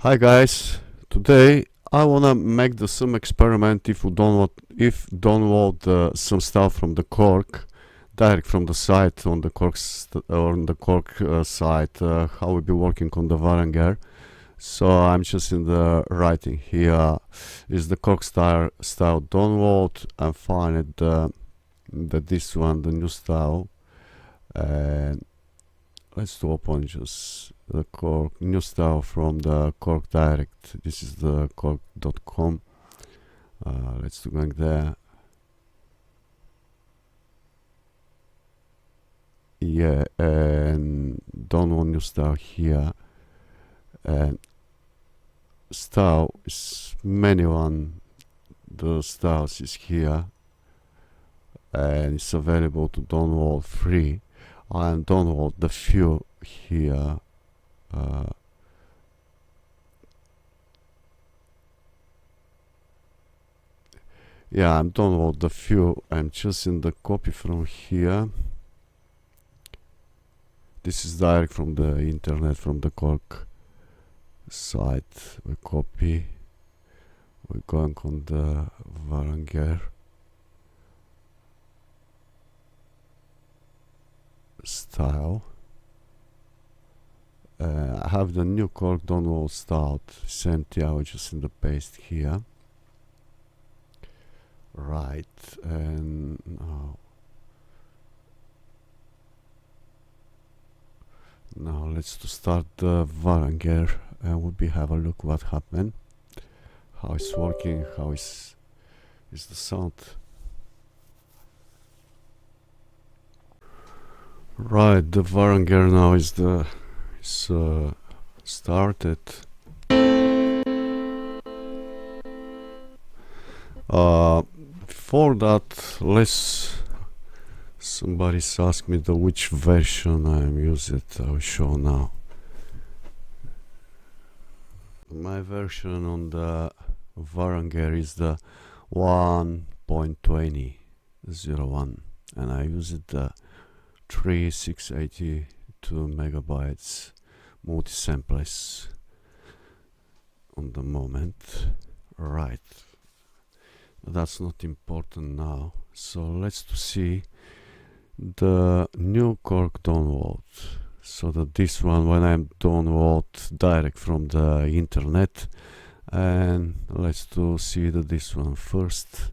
Hi guys, today I wanna make some experiment if you download some stuff from the Korg direct from the site on the Korg site, how we be working on the vArranger. So I'm just in the writing here is the Korg style download and find it this one, the new style, and let's open just the Korg new style from the Korg direct. This is the korg.com. Let's go there. Yeah, and download new style here. And style is many one. The styles is here, and it's available to download free. And download the few here. Yeah, I'm download the few. I'm choosing the copy from here. This is direct from the internet, from the Korg site. We copy. We're going on the vArranger style. I have the new Korg download start. Same thing, I will just in the paste here. Right, and now let's to start the vArranger and we'll have a look what happened, how it's working, how is the sound. Right, the vArranger now is started. Before that, somebody's asked me which version I am using. I will show now. My version on the vArranger is the 1.20.01 and I use it the 3682 megabytes multi-samples on the moment. Right, that's not important now. So let's see the new Korg download. So that this one when I download direct from the internet, and let's see this one first.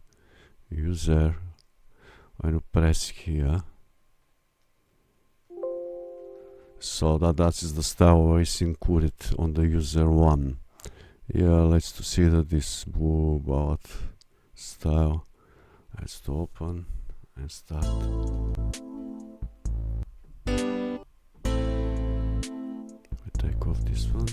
User, when you press here, so that is the style where it's included on the user one. Yeah, let's see this blue about style. Let's open and start. We take off this one.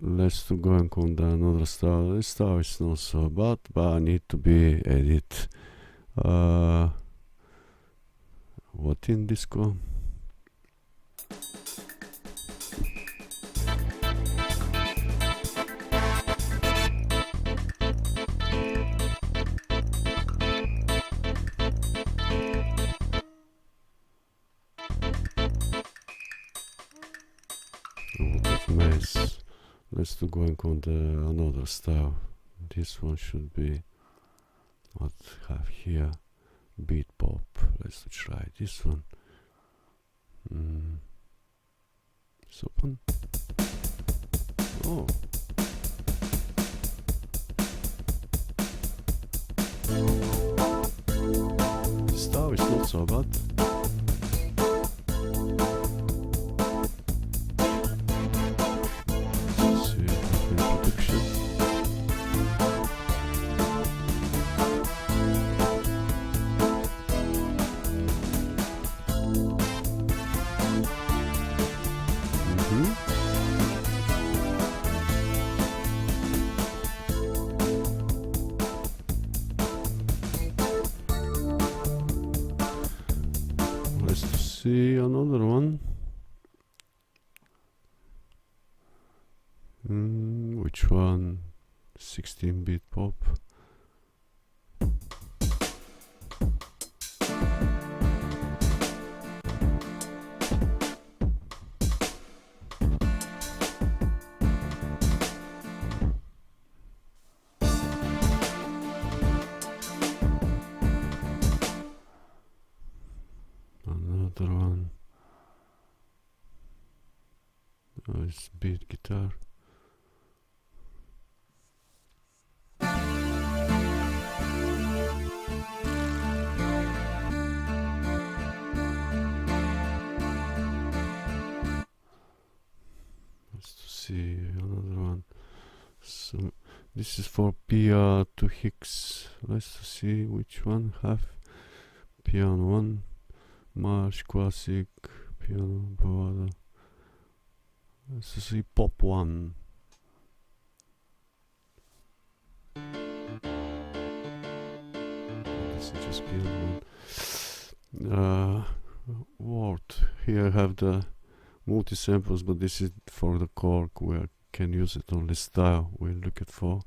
Let's going on the another style. This style is not so bad, but I need to be edit. What in disco? What a mess. Let's going on the another style. This one should be what have here, beat pop. Let's try this one. It's open. Oh, this style is not so bad. see another one. Which one? 16-bit pop. Another one. Oh, it's beat guitar. Let's see another one. So this is for Pia 2 Hicks. Let's see which one have piano one, march, classic, piano, ballada. Let's see pop one. This is just piano one. Word. Here I have the multi samples, but this is for the Korg. We can use it on the style we're looking for.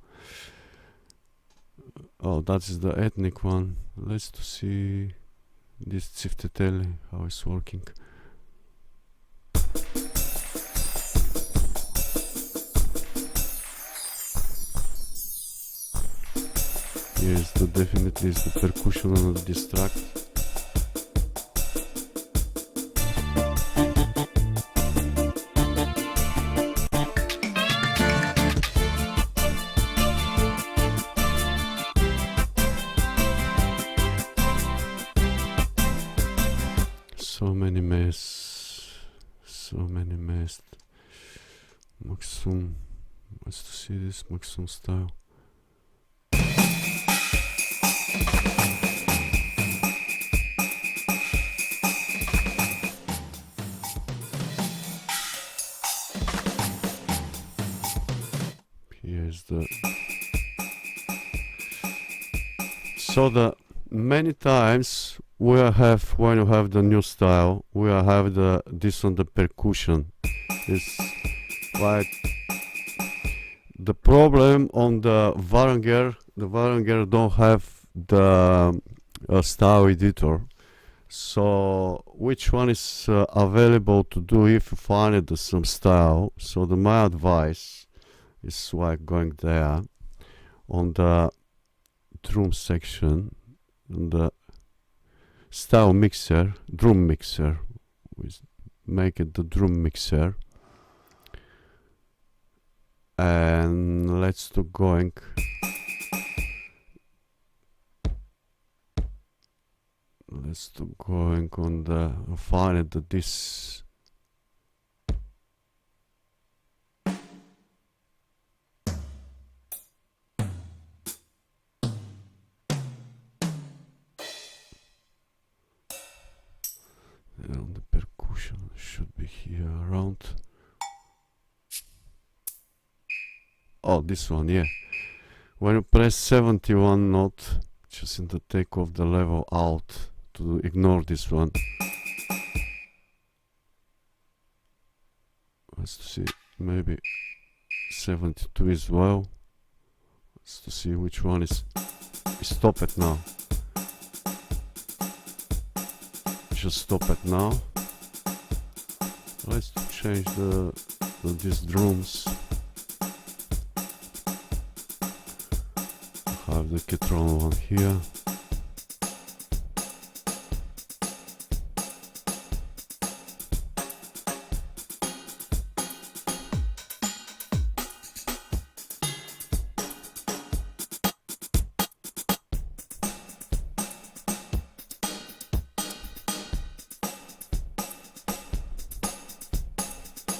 Oh, that is the ethnic one. Let's see this Ciftetele, how it's working. Yes, the definitely is the percussion on this track. So many mess. Maxum. Let's see this Maxum style. Here's the. So the many times we have, when you have the new style, we have this on the percussion. It's like the problem on the vArranger don't have the style editor. So which one is available to do if you find some style? So my advice is like going there on the drum section, on the style mixer, drum mixer. We make it the drum mixer, and let's do going. Let's do going on the find this. On the percussion should be here around. Oh, this one, yeah. When you press 71 note, just in the take off the level out to ignore this one. Let's see, maybe 72 as well. Let's see which one is. Stop it now. Just stop it now. Let's change these drums. I have the Kitron one here.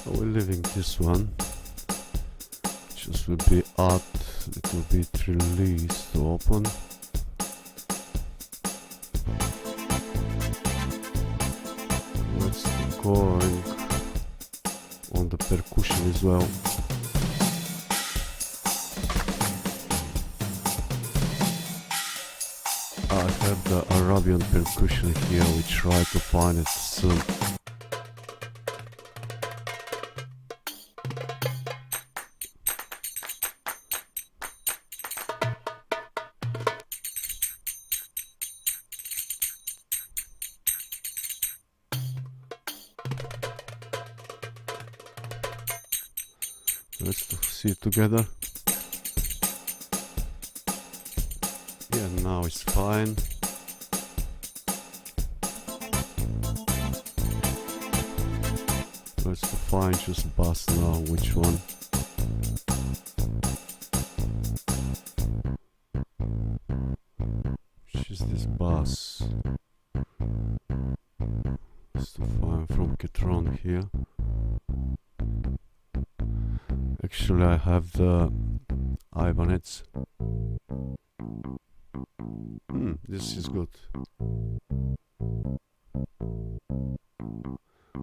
We're leaving this one. Just will be add little bit release to open. Let's go on the percussion as well. I have the Arabian percussion here. We try to find it soon. Let's see it together. Yeah, now it's fine. Let's find just bass now, which one. Which is this bass? Let's find from Ketron here. Actually, I have the Ibanez. This is good.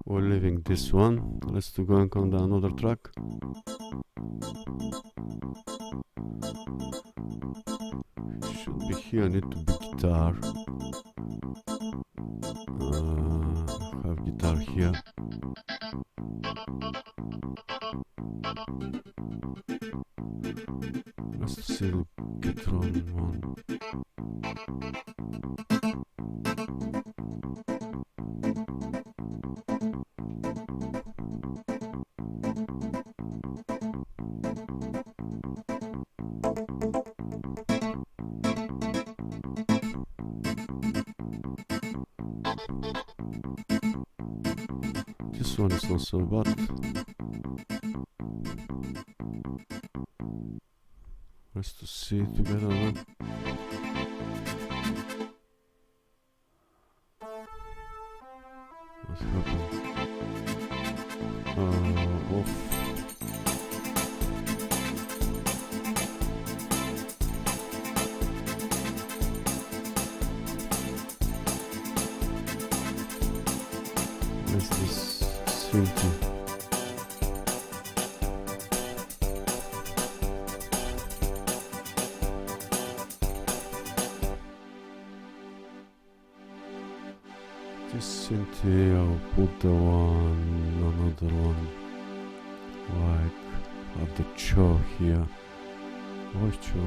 We're leaving this one. Let's go and on the another track. Should be here. Need to be guitar. Have guitar here. Let's still get on one. This one is not so bad. Let's to see it together now. What happened? Off. Where's this synthy? This synthy, I'll put the another one, like have the cho here. Why cho?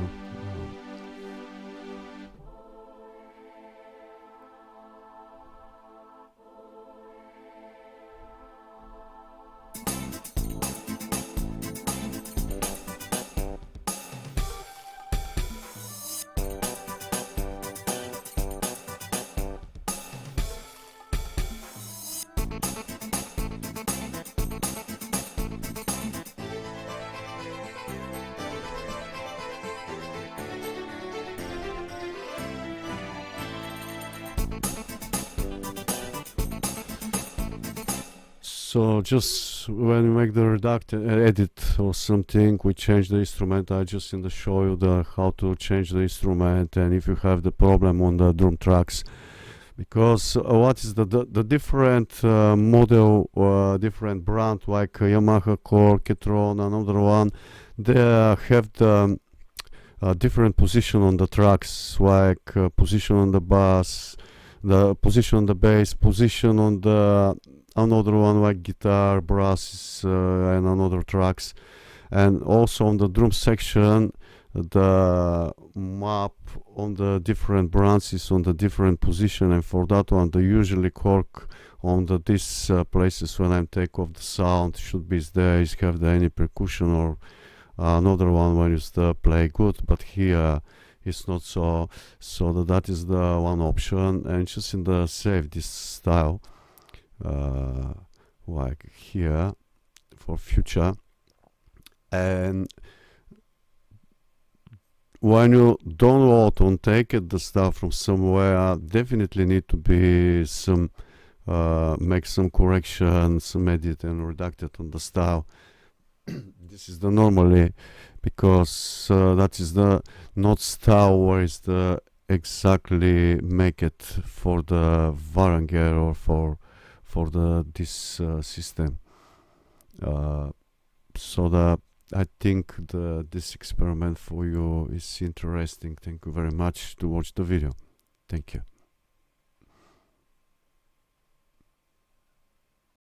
So just when you make the edit or something, we change the instrument. I just in the show you the how to change the instrument, and if you have the problem on the drum tracks, because what is the different model, different brand like Yamaha, Korg, Ketron, another one, they have the different position on the tracks, like position on the bass, the position on the bass, position on the another one like guitar, brass, and another tracks, and also on the drum section the map on the different branches on the different position, and for that one the usually Korg on the these places when I take off the sound should be there, is have the any percussion, or another one when you play good, but here it's not so that is the one option, and just in the save this style like here for future. And when you download and take it the stuff from somewhere, definitely need to be some make some correction, some edit and redact it on the style. This is the normally, because that is the not style where is the exactly make it for the vArranger or for the this system. So that I think this experiment for you is interesting. Thank you very much to watch the video. Thank you.